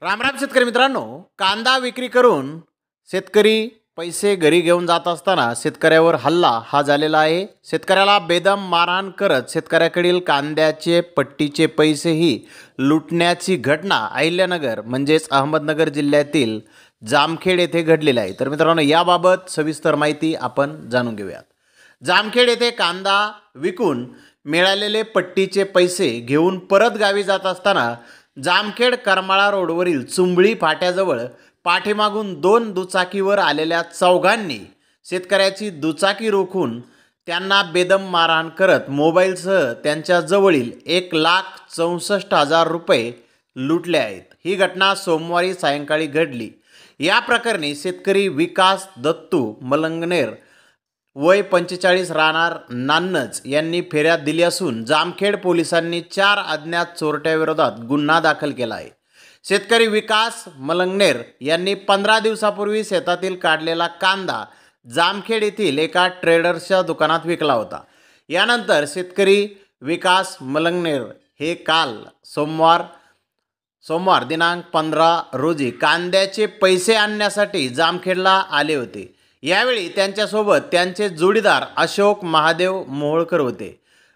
रामराम शेतकरी मित्रांनो, कांदा विक्री करून शेतकरी पैसे घरी घेऊन जात असताना शेतकऱ्यावर हल्ला हा झालेला आहे। शेतकऱ्याला बेदम मारहाण करत शेतकऱ्याकडील कांद्याचे पट्टीचे पैसेही लुटण्याची घटना अहिल्यानगर म्हणजेच अहमदनगर जिल्ह्यातील जामखेड येथे घडलेली आहे। तर मित्रांनो, याबाबत सविस्तर माहिती आपण जाणून घेऊयात। जामखेड येथे कांदा विकून मिळालेले पट्टीचे पैसे घेऊन परत गावी जात असताना जामखेड करमाळा रोडवरील चुंबळी फाट्याजवळ पाठीमागून दोन दुचाकीवर आलेल्या चौघांनी शेतकऱ्याची दुचाकी रोखून त्यांना बेदम मारहाण करत मोबाईलसह त्यांच्या जवळील 1,64,000 रुपये लुटले आहेत। ही घटना सोमवारी सायंकाळी घडली। या प्रकरणी शेतकरी विकास दत्तू मलंगनेर वय 45 राहणार नान्नज यांनी फिर्याद दिली असून जामखेड पोलिसांनी 4 अज्ञात चोरट्याविरोधात गुन्हा दाखल केला आहे। शेतकरी विकास मलंगनेर यांनी 15 दिवसापूर्वी शेतातील काढलेला कांदा जामखेड येथील एका ट्रेडर्सच्या दुकानात विकला होता। यानंतर शेतकरी विकास मलंगनेर हे काल सोमवार दिनांक 15 रोजी कांद्याचे पैसे आणण्यासाठी जामखेडला आले होते। यावेळी त्यांच्यासोबत त्यांचे जोडीदार अशोक महादेव मोहोळकर होते।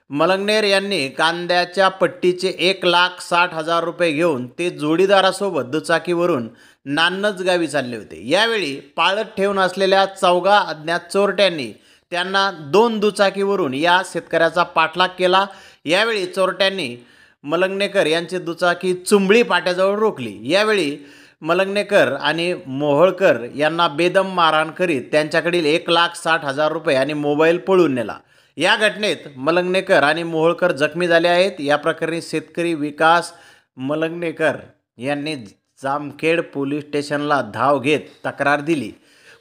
मलंगनेर यांनी कांद्याच्या पट्टीचे 1,60,000 रुपये घेऊन ते जोडीदारासोबत दुचाकीवरून नान्नज गावी चालले होते। यावेळी पाळत ठेवून असलेल्या चौघा अज्ञात चोरट्यांनी त्यांना 2 दुचाकीवरून या शेतकऱ्याचा पाठलाग केला। यावेळी चोरट्यांनी मलंगनेकर यांची दुचाकी चुंबळी फाट्याजवळ रोखली। यावेळी मलंगनेकर आणि मोहोळकर यांना बेदम मारहाण करीत त्यांच्याकडील 1,60,000 रुपये आणि मोबाईल पळून नेला। या घटनेत मलंगनेकर आणि मोहोळकर जखमी झाले आहेत। या प्रकरणी शेतकरी विकास मलंगनेकर यांनी जामखेड पोलीस स्टेशनला धाव घेत तक्रार दिली।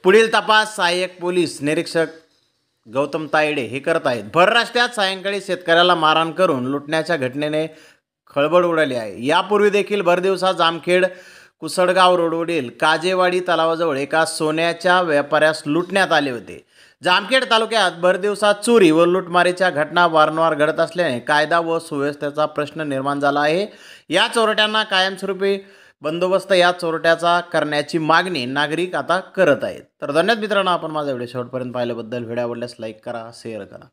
पुढील तपास सहाय्यक पोलीस निरीक्षक गौतम तायडे हे करत आहेत। भर रस्त्यात सायंकाळी शेतकऱ्याला मारहाण करून लुटण्याच्या घटनेने खळबळ उडाली आहे। यापूर्वी देखील भरदिवसा जामखेड कुसडगाव रोडवरील काजेवाडी तलावाजवळ एका सोन्याच्या व्यापाऱ्यास लुटण्यात आले होते। जामखेड तालुक्यात भरदिवसा चोरी व लुटमारीच्या घटना वारंवार घडत असल्याने कायदा व सुव्यवस्थेचा प्रश्न निर्माण झाला आहे। या चोरट्यांना कायमस्वरूपी बंदोबस्त या चोरट्याचा करण्याची मागणी नागरिक आता करत आहेत। तर धन्यवाद मित्रांनो, आपण माझा व्हिडिओ शेवटपर्यंत पाहिल्याबद्दल। व्हिडिओ आवडल्यास लाईक करा, शेअर करा।